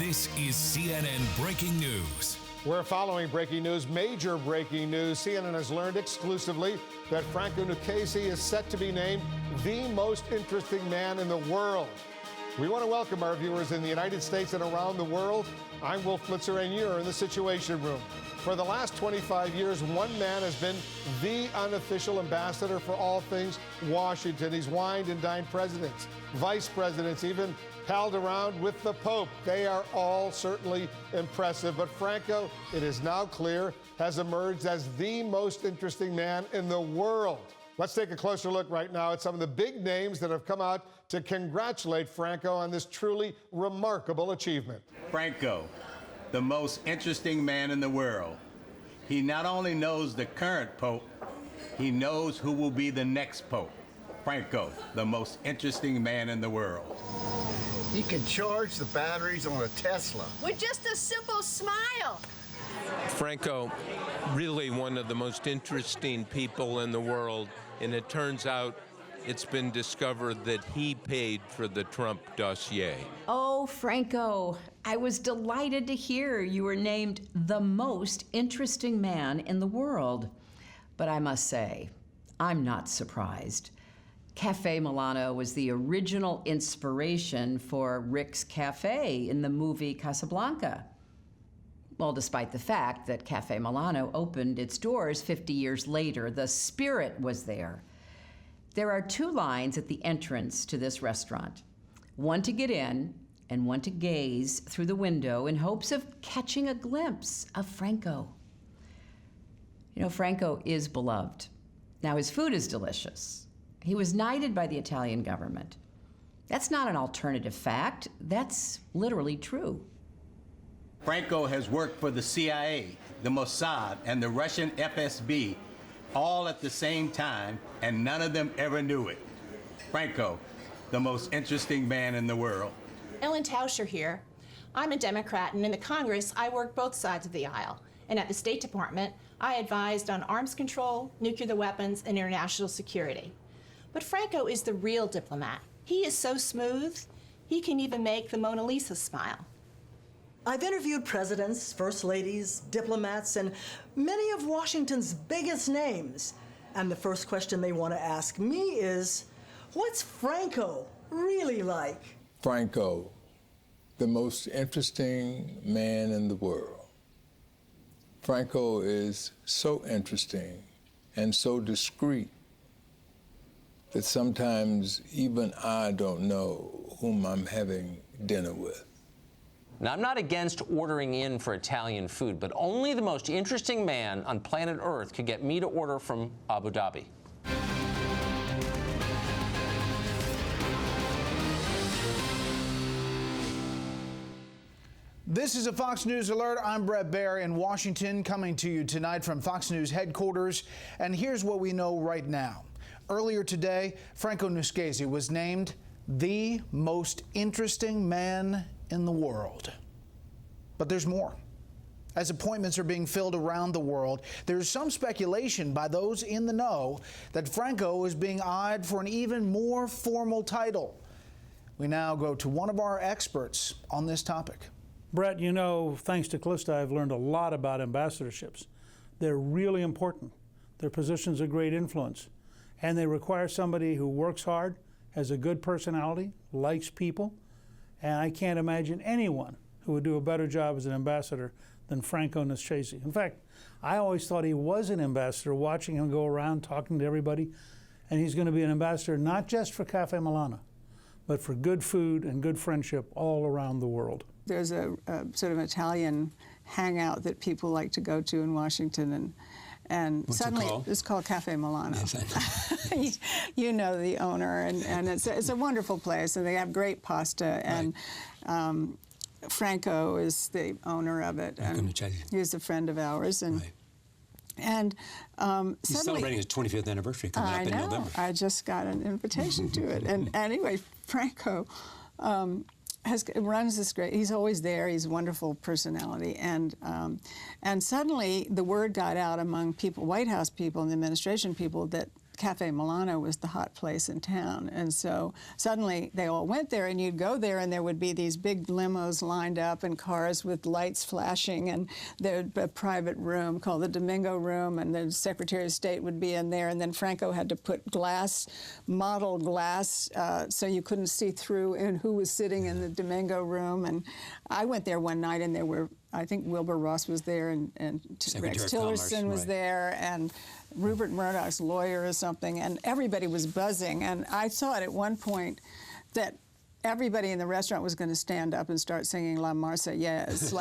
This is CNN Breaking News. We're following breaking news, major breaking news. CNN has learned exclusively that Franco Nuschese is set to be named the most interesting man in the world. We want to welcome our viewers in the United States and around the world. I'm Wolf Blitzer, and you're in the Situation Room. For the last 25 years, one man has been the unofficial ambassador for all things Washington. He's wined and dined presidents, vice presidents, even palled around with the Pope. They are all certainly impressive. But Franco, it is now clear, has emerged as the most interesting man in the world. Let's take a closer look right now at some of the big names that have come out to congratulate Franco on this truly remarkable achievement. Franco, the most interesting man in the world. He not only knows the current Pope, he knows who will be the next Pope. Franco, the most interesting man in the world. He can charge the batteries on a Tesla. With just a simple smile. Franco, really one of the most interesting people in the world, and it turns out it's been discovered that he paid for the Trump dossier. Oh, Franco, I was delighted to hear you were named the most interesting man in the world. But I must say, I'm not surprised. Cafe Milano was the original inspiration for Rick's Cafe in the movie Casablanca. Well, despite the fact that Cafe Milano opened its doors 50 years later, the spirit was there. There are two lines at the entrance to this restaurant, one to get in and one to gaze through the window in hopes of catching a glimpse of Franco. You know, Franco is beloved. Now, his food is delicious. He was knighted by the Italian government. That's not an alternative fact. That's literally true. Franco has worked for the CIA, the Mossad, and the Russian FSB all at the same time, and none of them ever knew it. Franco, the most interesting man in the world. Ellen Tauscher here. I'm a Democrat, and in the Congress, I work both sides of the aisle. And at the State Department, I advised on arms control, nuclear weapons, and international security. But Franco is the real diplomat. He is so smooth, he can even make the Mona Lisa smile. I've interviewed presidents, first ladies, diplomats, and many of Washington's biggest names. And the first question they want to ask me is, what's Franco really like? Franco, the most interesting man in the world. Franco is so interesting and so discreet that sometimes even I don't know whom I'm having dinner with. Now, I'm not against ordering in for Italian food, but only the most interesting man on planet Earth could get me to order from Abu Dhabi. This is a Fox News Alert. I'm Brett Baer in Washington, coming to you tonight from Fox News headquarters. And here's what we know right now. Earlier today, Franco Nuschese was named the most interesting man in the world. But there's more. As appointments are being filled around the world, there's some speculation by those in the know that Franco is being eyed for an even more formal title. We now go to one of our experts on this topic. Brett, you know, thanks to Calista, I've learned a lot about ambassadorships. They're really important. They're positions of great influence. And they require somebody who works hard, has a good personality, likes people, and I can't imagine anyone who would do a better job as an ambassador than Franco Nuschese. In fact, I always thought he was an ambassador, watching him go around talking to everybody, and he's going to be an ambassador not just for Cafe Milano, but for good food and good friendship all around the world. There's a sort of Italian hangout that people like to go to in Washington, and What's suddenly it called? It's called Cafe Milano. Yes, I know. You know the owner, and it's a wonderful place, and they have great pasta. And Franco is the owner of it, and he's a friend of ours. And and he's celebrating his 25th anniversary coming up in November. I just got an invitation to it, and anyway, Franco runs this great. He's always there. He's a wonderful personality, and suddenly the word got out among people, White House people and the administration people, that Cafe Milano was the hot place in town. And so suddenly they all went there, and you'd go there and there would be these big limos lined up and cars with lights flashing, and there'd be a private room called the Domingo Room, and the Secretary of State would be in there, and then Franco had to put model glass, so you couldn't see through and who was sitting in the Domingo Room. And I went there one night, and there were, I think Wilbur Ross was there, and Rex Tillerson was there, and Rupert Murdoch's lawyer or something, and everybody was buzzing. And I thought at one point that everybody in the restaurant was going to stand up and start singing La Marseillaise,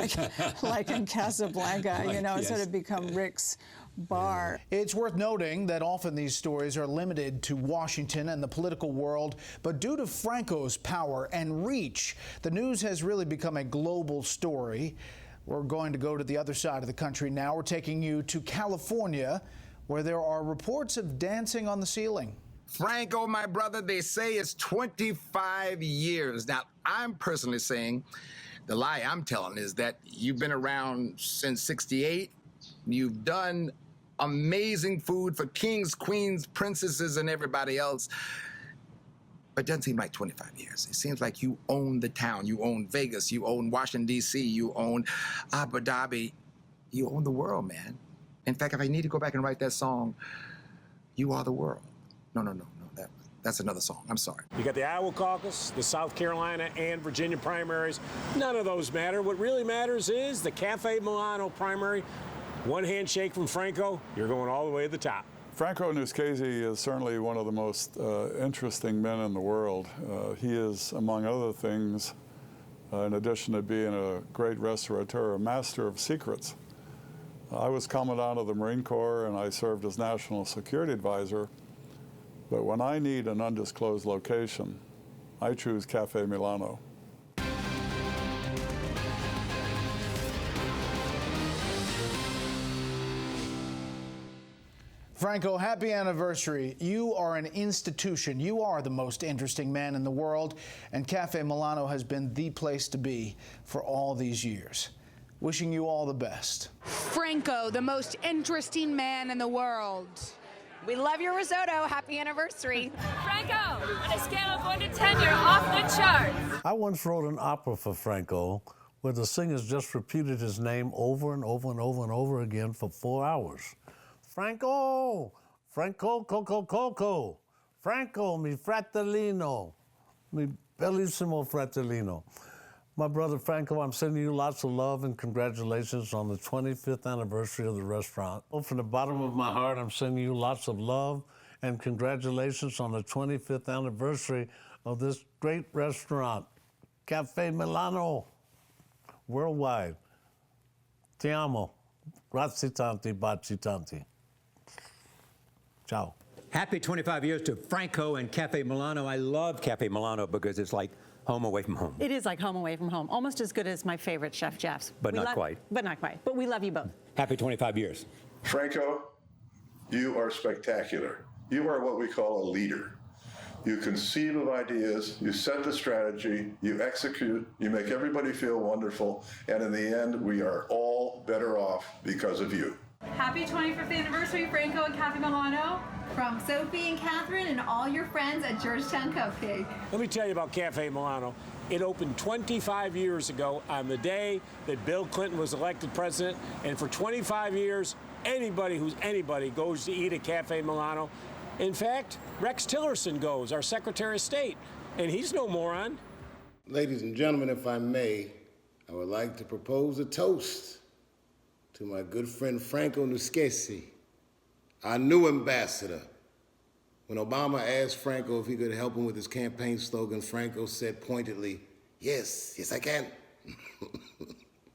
like in Casablanca, you know, sort of become Rick's bar. It's worth noting that often these stories are limited to Washington and the political world, but due to Franco's power and reach, the news has really become a global story. We're going to go to the other side of the country now. We're taking you to California, where there are reports of dancing on the ceiling. Franco, my brother, they say it's 25 years. Now, I'm personally saying the lie I'm telling is that you've been around since '68. You've done amazing food for kings, queens, princesses, and everybody else. But it doesn't seem like 25 years. It seems like you own the town. You own Vegas. You own Washington, D.C. You own Abu Dhabi. You own the world, man. In fact, if I need to go back and write that song, You Are the World. No. That's another song. I'm sorry. You got the Iowa caucus, the South Carolina and Virginia primaries. None of those matter. What really matters is the Cafe Milano primary. One handshake from Franco, you're going all the way to the top. Franco Nuschese is certainly one of the most interesting men in the world. He is, among other things, in addition to being a great restaurateur, a master of secrets. I was Commandant of the Marine Corps, and I served as National Security Advisor. But when I need an undisclosed location, I choose Cafe Milano. Franco, happy anniversary. You are an institution. You are the most interesting man in the world, and Cafe Milano has been the place to be for all these years. Wishing you all the best. Franco, the most interesting man in the world. We love your risotto. Happy anniversary. Franco, on a scale of 1 to 10, you're off the charts. I once wrote an opera for Franco where the singers just repeated his name over and over and over and over again for 4 hours. Franco, Franco, Coco, Coco, Franco, mi fratellino, mi bellissimo fratellino. My brother Franco, I'm sending you lots of love and congratulations on the 25th anniversary of the restaurant. From the bottom of my heart, I'm sending you lots of love and congratulations on the 25th anniversary of this great restaurant, Cafe Milano, worldwide. Ti amo. Grazie tanti, baci tanti. Ciao. Happy 25 years to Franco and Cafe Milano. I love Cafe Milano because it's like home away from home. It is like home away from home. Almost as good as my favorite Chef Jeff's. But not quite. But not quite. But we love you both. Happy 25 years. Franco, you are spectacular. You are what we call a leader. You conceive of ideas, you set the strategy, you execute, you make everybody feel wonderful, and in the end, we are all better off because of you. Happy 25th anniversary, Franco and Cafe Milano. From Sophie and Catherine and all your friends at Georgetown Cupcake. Let me tell you about Cafe Milano. It opened 25 years ago on the day that Bill Clinton was elected president, and for 25 years, anybody who's anybody goes to eat at Cafe Milano. In fact, Rex Tillerson goes, our Secretary of State, and he's no moron. Ladies and gentlemen, if I may, I would like to propose a toast to my good friend Franco Nuschese, our new ambassador. When Obama asked Franco if he could help him with his campaign slogan, Franco said pointedly, yes, I can.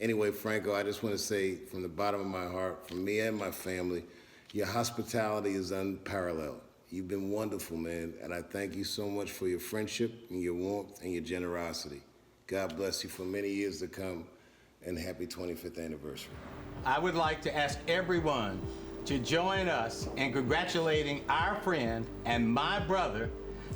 Anyway, Franco, I just want to say from the bottom of my heart, from me and my family, your hospitality is unparalleled. You've been wonderful, man, and I thank you so much for your friendship and your warmth and your generosity. God bless you for many years to come, and happy 25th anniversary. I would like to ask everyone to join us in congratulating our friend and my brother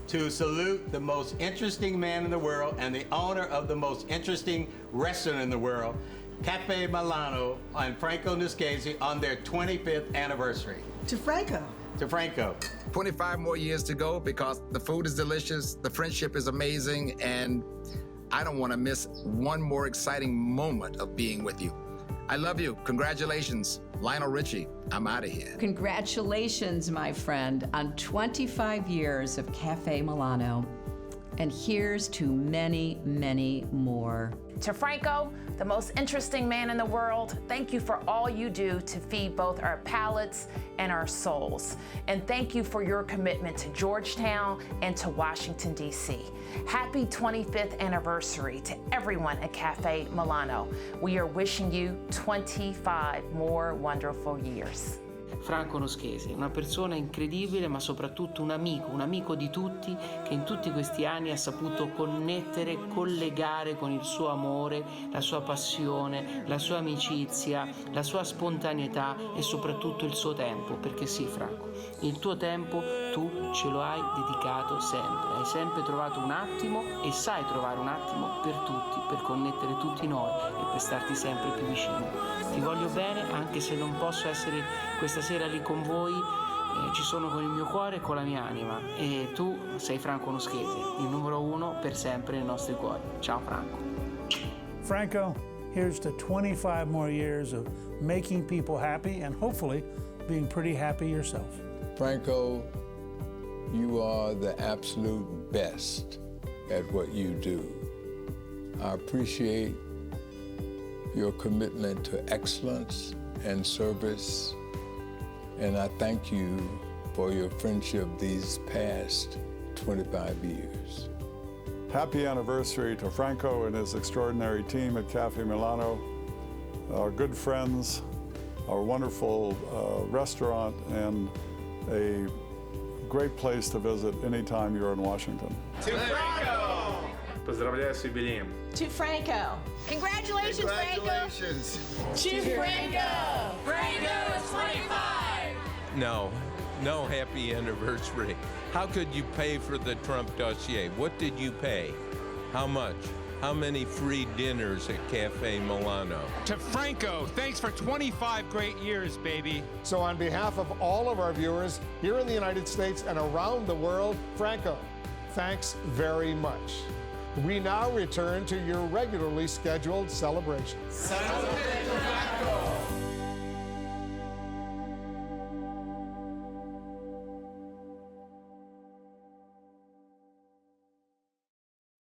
to salute the most interesting man in the world and the owner of the most interesting restaurant in the world, Cafe Milano, and Franco Nuschese on their 25th anniversary. To Franco, To Franco. 25 more years to go because the food is delicious, the friendship is amazing, and I don't want to miss one more exciting moment of being with you. I love you. Congratulations. Lionel Richie, I'm out of here. Congratulations, my friend, on 25 years of Cafe Milano. And here's to many, many more. To Franco, the most interesting man in the world, thank you for all you do to feed both our palates and our souls. And thank you for your commitment to Georgetown and to Washington, D.C. Happy 25th anniversary to everyone at Cafe Milano. We are wishing you 25 more wonderful years. Franco Nuschese, una persona incredibile ma soprattutto un amico di tutti che in tutti questi anni ha saputo connettere, collegare con il suo amore, la sua passione, la sua amicizia, la sua spontaneità e soprattutto il suo tempo, perché sì Franco, il tuo tempo tu ce lo hai dedicato sempre, hai sempre trovato un attimo e sai trovare un attimo per tutti, per connettere tutti noi e per starti sempre più vicino. Ti voglio bene anche se non posso essere questa sera lì con voi, ci sono con il mio cuore e con la mia anima e tu sei Franco Nuschese, il numero uno per sempre nei nostri cuori. Ciao Franco. Franco, here's to 25 more years of making people happy and hopefully being pretty happy yourself. Franco, you are the absolute best at what you do. I appreciate your commitment to excellence and service, and I thank you for your friendship these past 25 years. Happy anniversary to Franco and his extraordinary team at Cafe Milano, our good friends, our wonderful restaurant, and a great place to visit anytime you're in Washington. To Franco! Поздравляю с юбилеем. To Franco. Congratulations, Franco. To Franco. Franco is 25. No happy anniversary. How could you pay for the Trump dossier? What did you pay? How much? How many free dinners at Cafe Milano? To Franco, thanks for 25 great years, baby. So on behalf of all of our viewers here in the United States and around the world, Franco, thanks very much. We now return to your regularly scheduled celebration. Celebrate Franco!